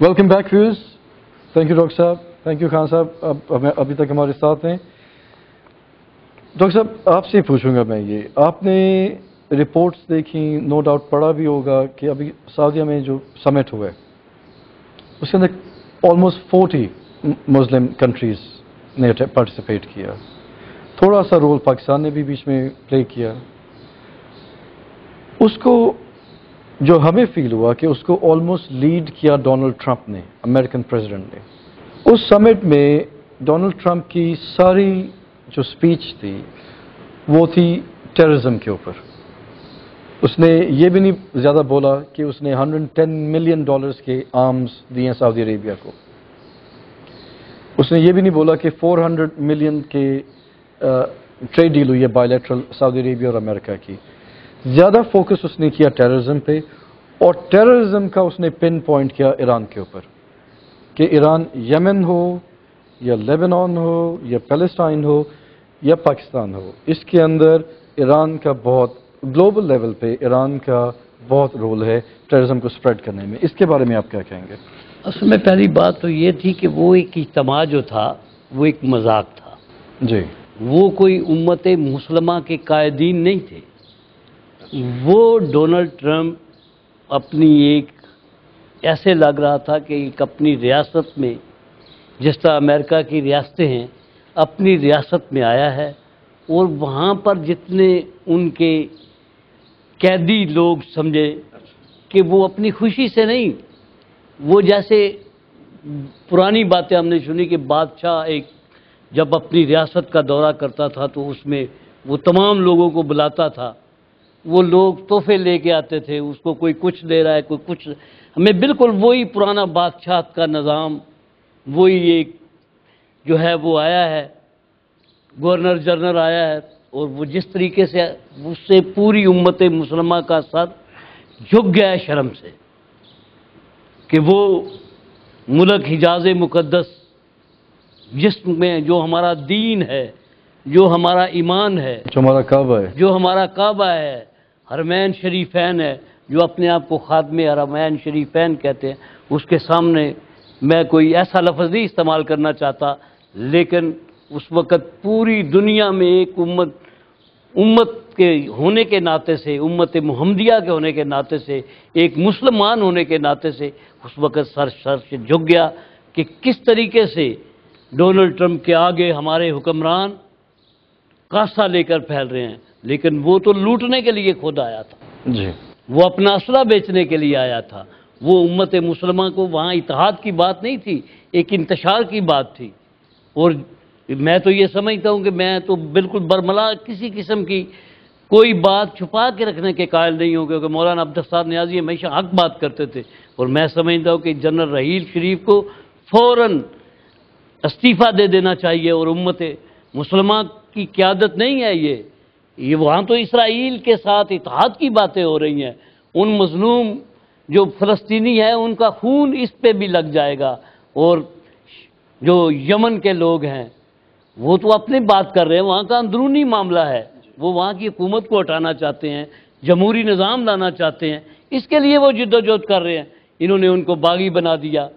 Welcome back viewers. Thank you doctor साहब, thank you Khan साहब, अब अभी तक हमारे साथ हैं। डॉक्टर साहब आपसे पूछूंगा मैं, ये आपने रिपोर्ट्स देखी, नो डाउट पढ़ा भी होगा कि अभी सऊदीया में जो समिट हुआ है उसके अंदर ऑलमोस्ट 40 मुस्लिम कंट्रीज ने पार्टिसिपेट किया। थोड़ा सा रोल पाकिस्तान ने भी बीच में प्ले किया। उसको जो हमें फील हुआ कि उसको ऑलमोस्ट लीड किया डोनाल्ड ट्रंप ने, अमेरिकन प्रेसिडेंट ने। उस समिट में डोनाल्ड ट्रंप की सारी जो स्पीच थी वो थी टेररिज्म के ऊपर। उसने ये भी नहीं ज़्यादा बोला कि उसने $110 मिलियन के आर्म्स दिए हैं सऊदी अरेबिया को। उसने ये भी नहीं बोला कि 400 मिलियन के ट्रेड डील हुई है बायलैटरल सऊदी अरेबिया और अमेरिका की। ज़्यादा फोकस उसने किया टेररिज्म पे, और टेररिज्म का उसने पिन पॉइंट किया ईरान के ऊपर कि ईरान यमन हो या लेबनान हो या पैलेस्टाइन हो या पाकिस्तान हो, इसके अंदर ईरान का बहुत ग्लोबल लेवल पे ईरान का बहुत रोल है टेररिज्म को स्प्रेड करने में। इसके बारे में आप क्या कहेंगे? असल में पहली बात तो ये थी कि वो एक इज्तिमा जो था वो एक मजाक था जी। वो कोई उम्मत मुसलमा के कायदीन नहीं थे। वो डोनाल्ड ट्रंप अपनी एक ऐसे लग रहा था कि एक अपनी रियासत में, जिस तरह अमेरिका की रियासतें हैं, अपनी रियासत में आया है और वहाँ पर जितने उनके कैदी लोग समझे कि वो अपनी खुशी से नहीं, वो जैसे पुरानी बातें हमने सुनी कि बादशाह एक जब अपनी रियासत का दौरा करता था तो उसमें वो तमाम लोगों को बुलाता था, वो लोग तोहफे लेके आते थे, उसको कोई कुछ दे रहा है कोई कुछ। हमें बिल्कुल वही पुराना बादशाह का निज़ाम, वही एक जो है वो आया है, गवर्नर जनरल आया है, और वो जिस तरीके से उससे पूरी उम्मत मुसलमा का सर झुक गया है शर्म से कि वो मुल्क हिजाज मुक़द्दस जिसमें जो हमारा दीन है, जो हमारा ईमान है, जो हमारा काबा है, जो हमारा काबा है, हरमैन शरीफैन है, जो अपने आप को खादमे हरमैन शरीफैन कहते हैं, उसके सामने मैं कोई ऐसा लफ्ज़ नहीं इस्तेमाल करना चाहता, लेकिन उस वक़्त पूरी दुनिया में एक उम्मत के होने के नाते से, उम्मत मुहम्मदिया के होने के नाते से, एक मुसलमान होने के नाते से उस वक़्त सर से झुक गया कि किस तरीके से डोनाल्ड ट्रंप के आगे हमारे हुक्मरान कासा लेकर फैल रहे हैं। लेकिन वो तो लूटने के लिए खुद आया था जी। वो अपना असला बेचने के लिए आया था। वो उम्मत मुसलमा को वहाँ इत्तेहाद की बात नहीं थी, एक इंतशार की बात थी। और मैं तो ये समझता हूँ कि मैं तो बिल्कुल बरमला किसी किस्म की कोई बात छुपा के रखने के कायल नहीं हूँ, क्योंकि मौलाना अब्दुल साद नियाज़ी हमेशा हक बात करते थे। और मैं समझता हूँ कि जनरल रहील शरीफ को फ़ौरन इस्तीफ़ा दे देना चाहिए, और उम्मत मुसलमान की क़यादत नहीं है ये वहाँ तो इसराइल के साथ इत्तेहाद की बातें हो रही हैं। उन मज़लूम जो फ़लस्तीनी है उनका खून इस पे भी लग जाएगा, और जो यमन के लोग हैं वो तो अपनी बात कर रहे हैं, वहाँ का अंदरूनी मामला है, वो वहाँ की हुकूमत को हटाना चाहते हैं, जमहूरी निज़ाम लाना चाहते हैं, इसके लिए वो जिद्दोजहद कर रहे हैं। इन्होंने उनको बागी बना दिया,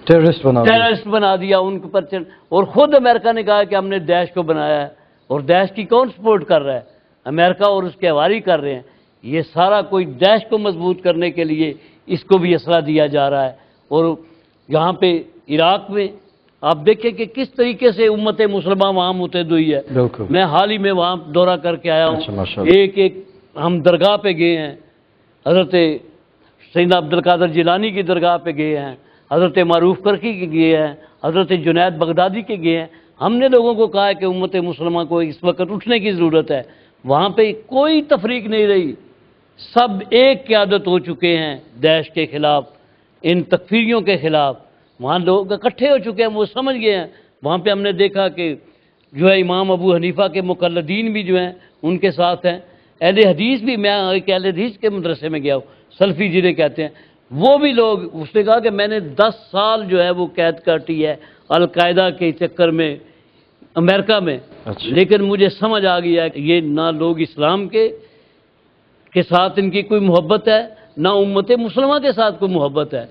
टेररिस्ट बना दिया उनके पर। और ख़ुद अमेरिका ने कहा कि हमने दैश को बनाया है, और दैश की कौन सपोर्ट कर रहा है? अमेरिका और उसके हवारी कर रहे हैं। ये सारा कोई दैश को मजबूत करने के लिए इसको भी असला दिया जा रहा है। और यहाँ पे इराक में आप देखें कि किस तरीके से उम्मत मुसलमान वहाँ मुतहद हुई है। मैं हाल ही में वहाँ दौरा करके आया हूँ। एक हम दरगाह पे गए हैं, हज़रत सैयदना अब्दुल कादिर जिलानी की दरगाह पे गए हैं, हज़रत मारूफ करकी के गए हैं, हज़रत जुनैद बगदादी के गए हैं। हमने लोगों को कहा है कि उम्मत मुसलमान को इस वक्त उठने की ज़रूरत है। वहाँ पे कोई तफरीक नहीं रही, सब एक क़यादत हो चुके हैं दैश के ख़िलाफ़, इन तकफीरियों के ख़िलाफ़। वहाँ लोग इकट्ठे हो चुके हैं, वो समझ गए हैं। वहाँ पे हमने देखा कि जो है इमाम अबू हनीफ़ा के मुक़ल्लिदीन भी जो हैं उनके साथ हैं, अहले हदीस भी। मैं एक अहले हदीस के मदरसे में गया हूँ, सल्फ़ी जिन्हें कहते हैं, वो भी लोग। उसने कहा कि मैंने 10 साल जो है वो कैद काटी है अलकायदा के चक्कर में अमेरिका में। लेकिन मुझे समझ आ गया है कि ये ना लोग इस्लाम के साथ इनकी कोई मोहब्बत है, ना उम्मत मुसलमान के साथ कोई मोहब्बत है।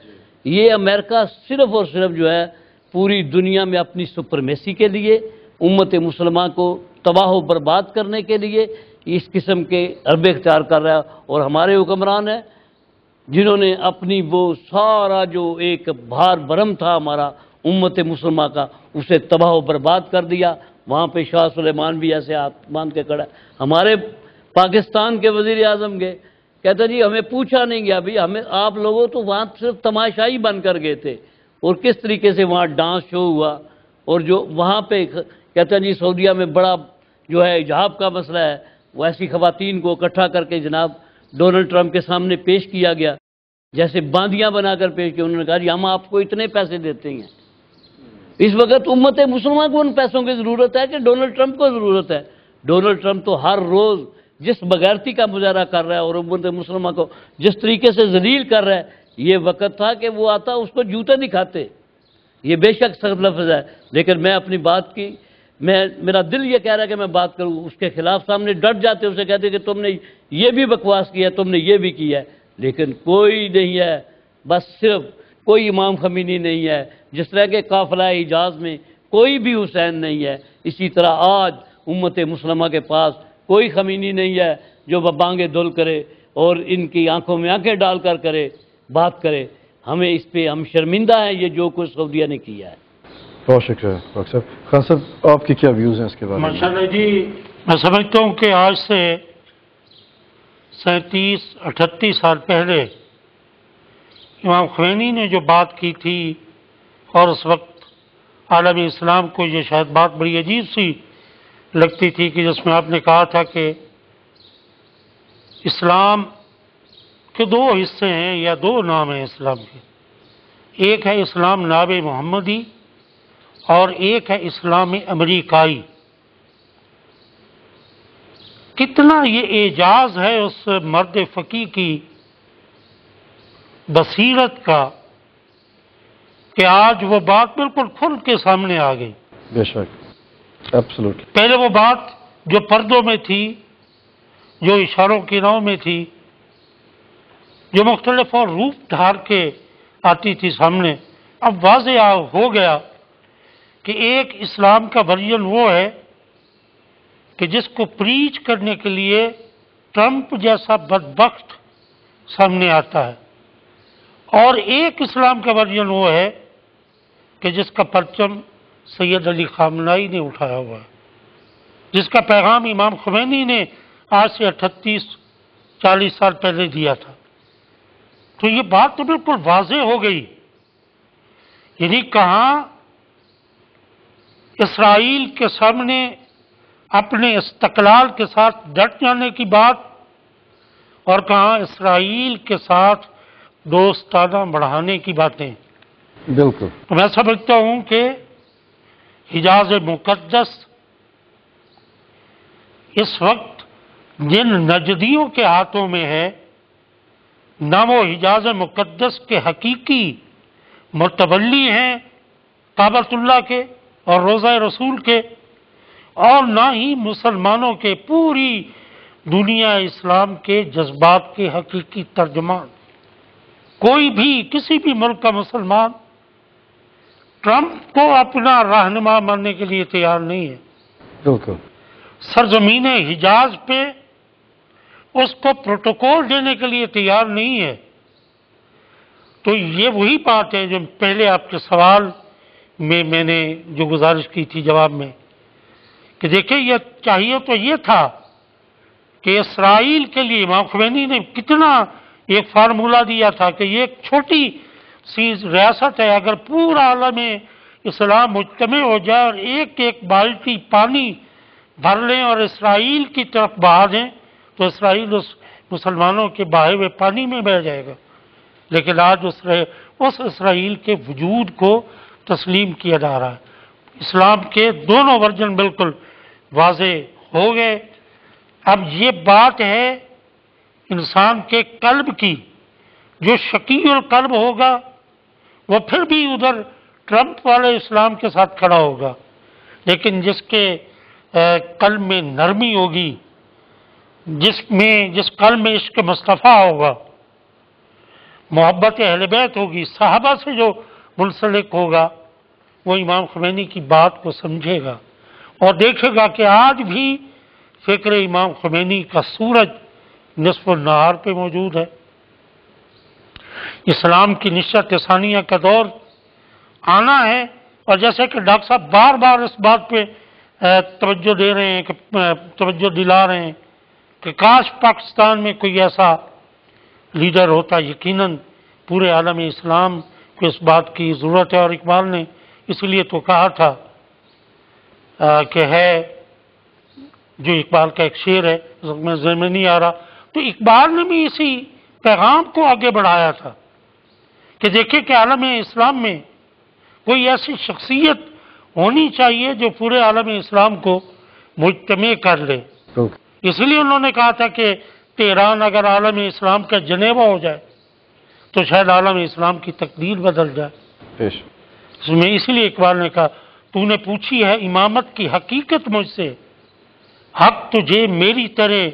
یہ امریکہ صرف اور صرف جو ہے پوری دنیا میں اپنی سپرمیسی کے لیے، امت مسلمہ کو تباہ و برباد کرنے کے لیے اس قسم کے حربے اختیار کر رہا ہے، اور ہمارے حکمران ہیں جنہوں نے اپنی وہ سارا جو ایک بھار بھرم تھا ہمارا امت مسلمہ کا، اسے تباہ و برباد کر دیا۔ وہاں پہ شاہ سلیمان بھی ایسے ہاتھ باندھ کے کھڑا ہے۔ ہمارے پاکستان کے وزیر اعظم گئے، کہتا جی ہمیں پوچھا نہیں گیا، بھی ہمیں آپ لوگوں تو وہاں صرف تماشائی بن کر گئے تھے، اور کس طریقے سے وہاں ڈانس شو ہوا، اور جو وہاں پہ کہتا جی سعودیہ میں بڑا جو ہے حجاب کا مسئلہ ہے، وہ ایسی خواتین کو اکٹھا کر کے جناب ڈونلڈ ٹرمپ کے سامنے پیش کیا گیا، جیسے باندیاں بنا کر پیش کیا۔ انہوں نے کہا جی ہم آپ کو اتنے پیسے دیتے ہیں۔ اس وقت امت مسلمہ کو ان پیسوں کی ضرورت ہے کہ ڈونلڈ ٹرمپ کو ضرورت ہے؟ ڈونلڈ ٹرمپ تو ہر روز جس بغیرتی کا مظاہرہ کر رہا ہے اور امت مسلمہ کو جس طریقے سے ذلیل کر رہا ہے، یہ وقت تھا کہ وہ آتا اس کو جوتے دکھاتے۔ یہ بے شک سخت لفظ ہے، لیکن میں اپنی بات کی، میرا دل یہ کہہ رہا ہے کہ میں بات کروں، اس کے خلاف سامنے ڈٹ جاتے، اسے کہتے کہ تم نے یہ بھی بکواس کیا ہے، تم نے یہ بھی کیا ہے، لیکن کوئی نہیں ہے، بس صرف کوئی امام خمینی نہیں ہے، جس طرح کے قافلہ حجاز میں کوئی بھی حسین نہیں ہے، اسی طرح آج امت مسلمہ کے پاس کوئی خمینی نہیں ہے جو بانگے دل کرے اور ان کی آنکھوں میں آنکھیں ڈال کر کرے بات کرے۔ ہمیں اس پہ ہم شرمندہ ہیں، یہ جو کچھ سعودیہ نے کیا ہے۔ بہت شکریہ ڈاکٹر صاحب۔ خان صاحب آپ کے کیا ویوز ہیں اس کے بارے میں؟ ماشاءاللہ جی، میں سمجھتا ہوں کہ آج سے 37-38 سال پہلے امام خمینی نے جو بات کی تھی، اور اس وقت عالم اسلام کو یہ شاید بات بڑی عجیب سی لگتی تھی کہ جس میں آپ نے کہا تھا کہ اسلام کے دو حصے ہیں یا دو نام ہیں اسلام کے، ایک ہے اسلام ناب محمدی اور ایک ہے اسلام امریکائی۔ کتنا یہ اعجاز ہے اس مرد فقیہ کی بصیرت کا کہ آج وہ بات بالکل کھل کے سامنے آ گئی۔ بے شک، ایبسولوٹلی۔ پہلے وہ بات جو پردوں میں تھی، جو اشاروں کی ناؤں میں تھی، جو مختلف اور روپ دھار کے آتی تھی سامنے، اب واضح ہو گیا کہ ایک اسلام کا ورژن وہ ہے کہ جس کو پریچ کرنے کے لیے ٹرمپ جیسا بدبخت سامنے آتا ہے، اور ایک اسلام کا ورژن وہ ہے کہ جس کا پرچم سید علی خامنہئی نے اٹھایا ہوا ہے، جس کا پیغام امام خمینی نے آج سے 38-40 سال پہلے دیا تھا۔ تو یہ بات تو بالکل واضح ہو گئی، یعنی کہاں اسرائیل کے سامنے اپنے استقلال کے ساتھ ڈٹ جانے کی بات، اور کہاں اسرائیل کے ساتھ دوستانہ بڑھانے کی باتیں۔ بالکل۔ تو میں سمجھتا ہوں کہ حجاز مقدس اس وقت جن نجدیوں کے ہاتھوں میں ہے، نہ وہ حجاز مقدس کے حقیقی متولی ہیں کعبۃ اللہ کے اور روضہ رسول کے، اور نہ ہی مسلمانوں کے پوری دنیا اسلام کے جذبات کے حقیقی ترجمان۔ کوئی بھی کسی بھی ملک کا مسلمان ٹرمپ کو اپنا رہنما ماننے کے لیے تیار نہیں ہے۔ بالکل۔ سرزمین حجاز پہ اس کو پروٹوکول دینے کے لیے تیار نہیں ہے۔ تو یہ وہی بات ہے جو پہلے آپ کے سوال میں نے جو گزارش کی تھی جواب میں، کہ دیکھیں یہ چاہیے تو یہ تھا کہ اسرائیل کے لیے امام خمینی نے کتنا ایک فارمولہ دیا تھا کہ یہ ایک چھوٹی سی ریاست ہے، اگر پورا عالم اسلام مجتمع ہو جائے اور ایک ایک بالٹی پانی بھر لیں اور اسرائیل کی طرف بہا دیں تو اسرائیل اس مسلمانوں کے بہائے ہوئے پانی میں بہ جائے گا۔ لیکن آج اس اسرائیل کے وجود کو تسلیم کیا جا رہا ہے۔ اسلام کے دونوں ورژن بالکل واضح ہو گئے۔ اب یہ بات ہے انسان کے قلب کی، جو شقی القلب ہوگا وہ پھر بھی ادھر ٹرمپ والے اسلام کے ساتھ کھڑا ہوگا، لیکن جس کے قلب میں نرمی ہوگی، جس قلب میں عشق مصطفیٰ ہوگا، मोहब्बत अहल बैत होगी, सहाबा से जो मुंसलिक होगा वो इमाम ख़ुमैनी की बात को समझेगा और देखेगा कि आज भी फ़िक्र इमाम ख़ुमैनी का सूरज निस्फ़ नहार पे मौजूद है। इस्लाम की निश्चत सानिया का दौर आना है और जैसे कि डॉक्टर साहब बार बार इस बात पे तवज्जो दे रहे हैं, कि तवज्जो दिला रहे हैं कि काश पाकिस्तान में कोई ऐसा लीडर होता। यकीनन पूरे आलम इस्लाम को इस बात की ज़रूरत है और इकबाल ने इसलिए तो कहा था कि है जो इकबाल का एक शेर है, मैं ज़हन में नहीं आ रहा, तो इकबाल ने भी इसी पैगाम को आगे बढ़ाया था कि देखिए कि आलम इस्लाम में कोई ऐसी शख्सियत होनी चाहिए जो पूरे आलम इस्लाम को मुज्तमे कर ले। इसलिए उन्होंने कहा था कि तेहरान अगर आलम इस्लाम का जनेवा हो जाए तो शायद आलम इस्लाम की तकदीर बदल जाए। इसमें इसलिए इकबाल ने कहा, तूने पूछी है इमामत की हकीकत मुझसे, हक तुझे मेरी तरह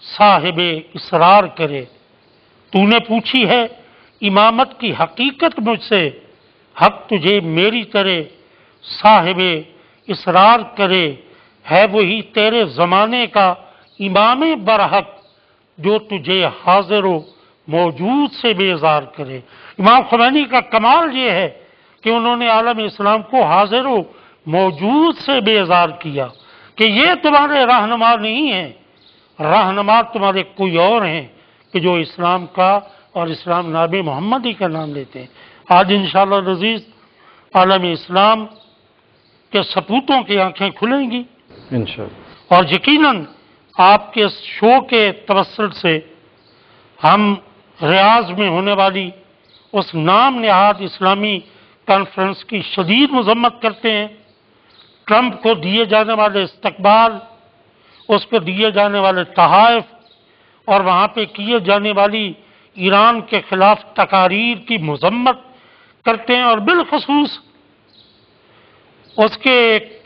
साहिबे इसरार करे। तूने पूछी है इमामत की हकीकत मुझसे, हक तुझे मेरी तरह साहिबे इसरार करे। है वही तेरे ज़माने का इमाम बरहक जो तुझे हाजिर मौजूद से बेजार करे। इमाम ख़ुमैनी का कमाल ये है कि उन्होंने आलम इस्लाम को हाजिर मौजूद से बेजार किया कि ये तुम्हारे रहनुमा नहीं हैं, रहनुमा तुम्हारे कोई और हैं कि जो इस्लाम का और इस्लाम नाबी मोहम्मदी का नाम लेते हैं। आज इंशाअल्लाह अज़ीज़ आलम इस्लाम के सपूतों की आंखें खुलेंगी इंशाअल्लाह, और यकीनन आपके इस शो के तवस्सुल से हम रियाज में होने वाली उस नाम निहाद इस्लामी कॉन्फ्रेंस की शदीद मजम्मत करते हैं। ट्रंप को दिए जाने वाले इस्तकबाल, उसको दिए जाने वाले तहाइफ और वहाँ पे किए जाने वाली ईरान के खिलाफ तकारीर की मजम्मत करते हैं और बिलखसूस उसके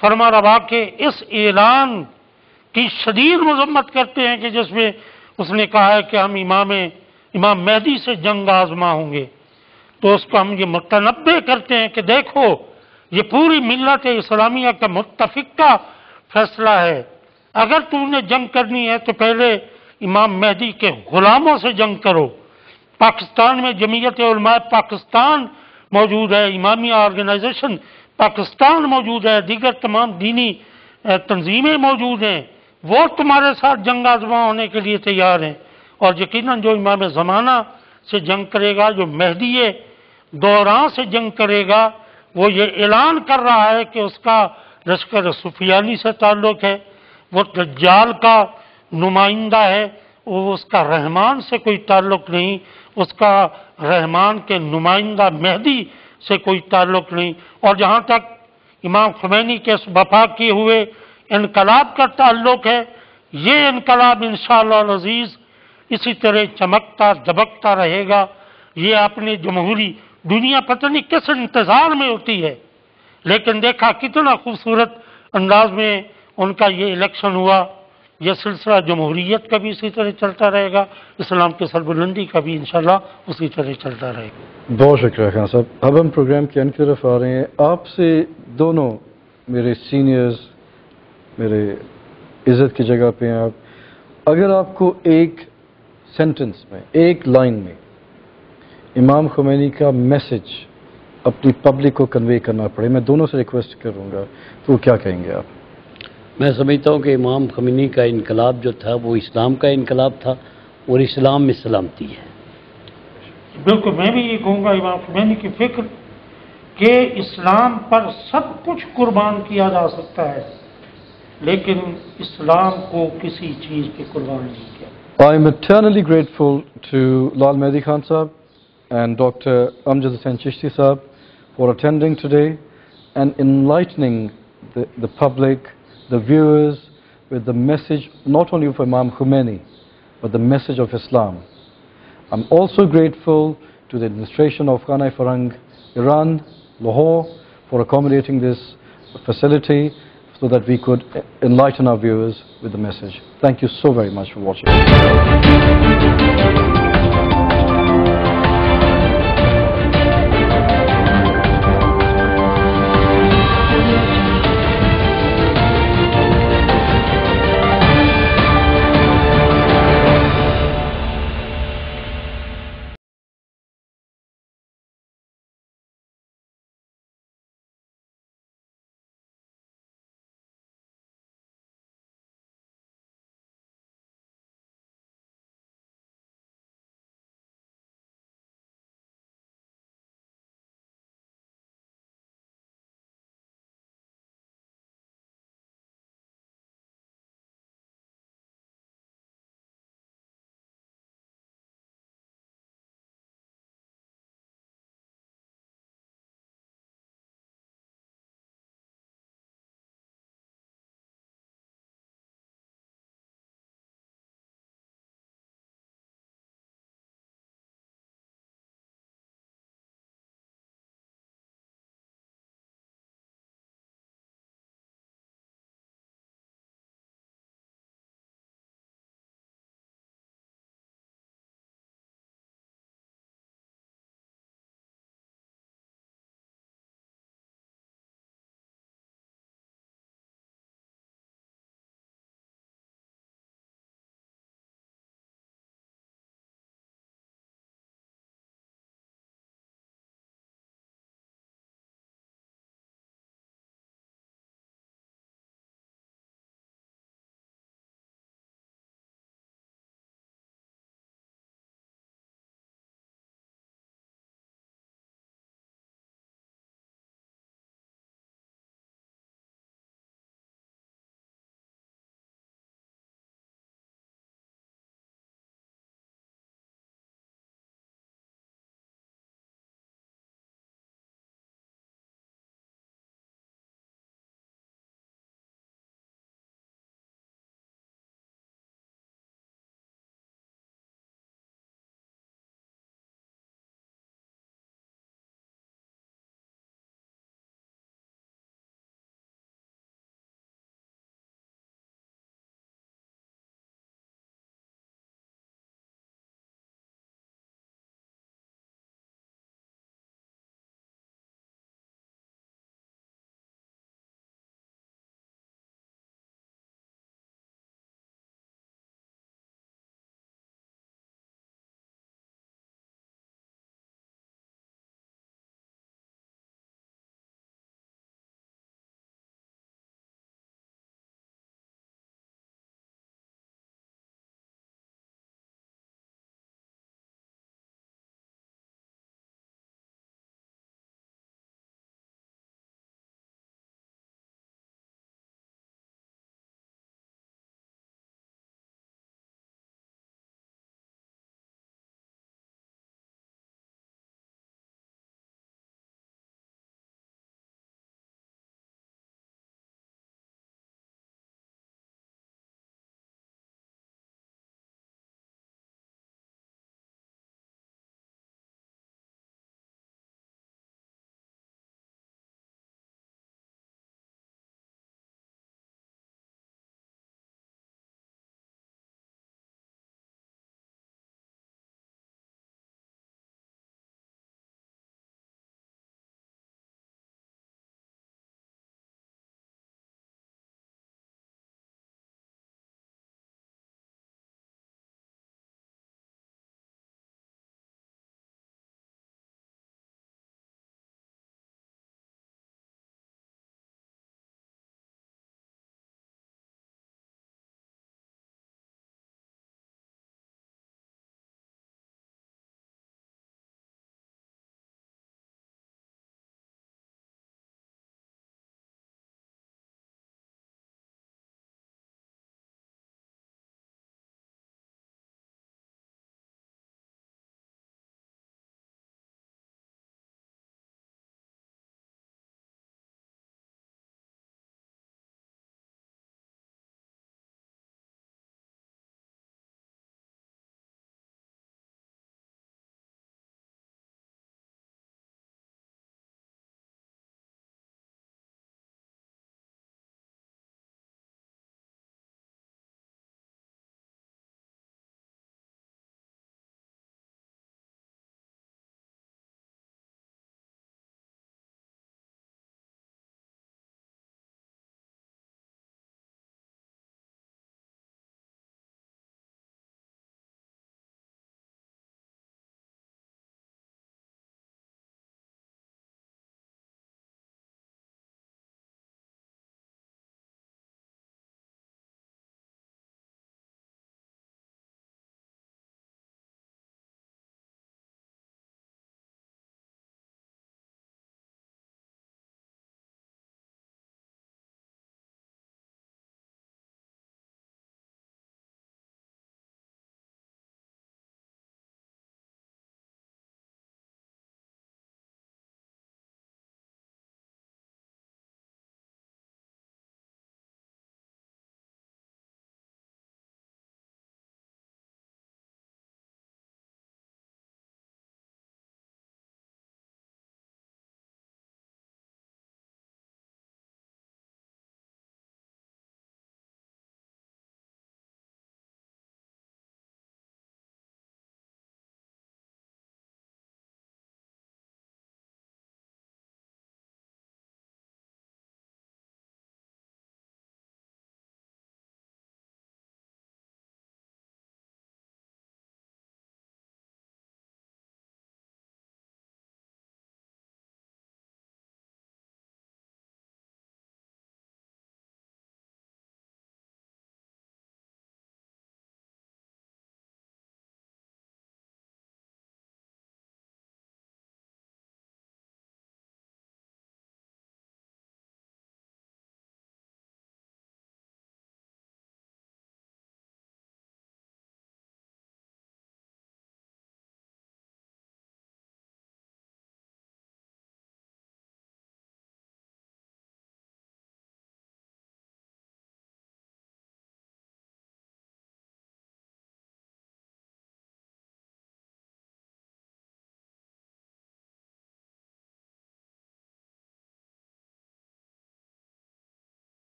फरमा रवा के इस ऐलान की शदीद मजम्मत करते हैं कि जिसमें उसने कहा है कि हम इमाम मेहदी से जंग आजमा होंगे। तो उसको हम ये मुतनब्बे करते हैं कि देखो ये पूरी मिल्लत इस्लामिया का मुत्तफिका फैसला है, अगर तुमने जंग करनी है तो पहले इमाम मेहदी के गुलामों से जंग करो। पाकिस्तान में जमीयत उलमा पाकिस्तान मौजूद है, इमामिया ऑर्गेनाइजेशन पाकिस्तान मौजूद है, दीगर तमाम दीनी तंजीमें मौजूद हैं, वो तुम्हारे साथ जंग आजमा होने के लिए तैयार हैं। और यकीनन जो इमाम ज़माना से जंग करेगा, जो मेहदी दौरान से जंग करेगा, वो ये ऐलान कर रहा है कि उसका लश्कर सुफियानी से ताल्लुक़ है, वो दज्जाल का नुमाइंदा है, वो उसका रहमान से कोई ताल्लुक़ नहीं, उसका रहमान के नुमाइंदा मेहदी से कोई ताल्लुक़ नहीं। और जहाँ तक इमाम ख़ुमैनी के बपा किए हुए इनकलाब का ताल्लुक़ है, ये इनकलाब इंशाअल्लाह अज़ीज़ इसी तरह चमकता दबकता रहेगा। ये अपनी जमहूरी दुनिया पता नहीं किस इंतज़ार में होती है, लेकिन देखा कितना खूबसूरत अंदाज में उनका ये इलेक्शन हुआ। यह सिलसिला जमहूरियत का भी इसी तरह चलता रहेगा, इस्लाम की सरबुलंदी का भी इंशाअल्लाह उसी तरह चलता रहेगा। बहुत शुक्रिया खान साहब। अब हम प्रोग्राम के अंत की तरफ आ रहे हैं। आपसे दोनों मेरे सीनियर्स, मेरे इज़्ज़त की जगह पे हैं आप, अगर आपको एक सेंटेंस में, एक लाइन में इमाम ख़ुमैनी का मैसेज अपनी पब्लिक को कन्वे करना पड़े, मैं दोनों से रिक्वेस्ट करूँगा, तो क्या कहेंगे आप? मैं समझता हूँ कि इमाम ख़ुमैनी का इनकलाब जो था वो इस्लाम का इनकलाब था और इस्लाम में सलामती है। बिल्कुल, मैं भी ये कहूँगा इमाम ख़ुमैनी की फ़िक्र कि इस्लाम पर सब कुछ कुर्बान किया जा सकता है, लेकिन इस्लाम को किसी चीज़ पे कुर्बान नहीं किया। I am eternally grateful to Lal Mehdi Khan Sahab and Dr. Amjad Hussain Chishti Sahab for attending today and enlightening the public, the viewers, with the message not only of Imam Khomeini, but the message of Islam. I'm also grateful to the administration of Khanai Farang, Iran, Lahore, for accommodating this facility so that we could enlighten our viewers with the message. Thank you so very much for watching.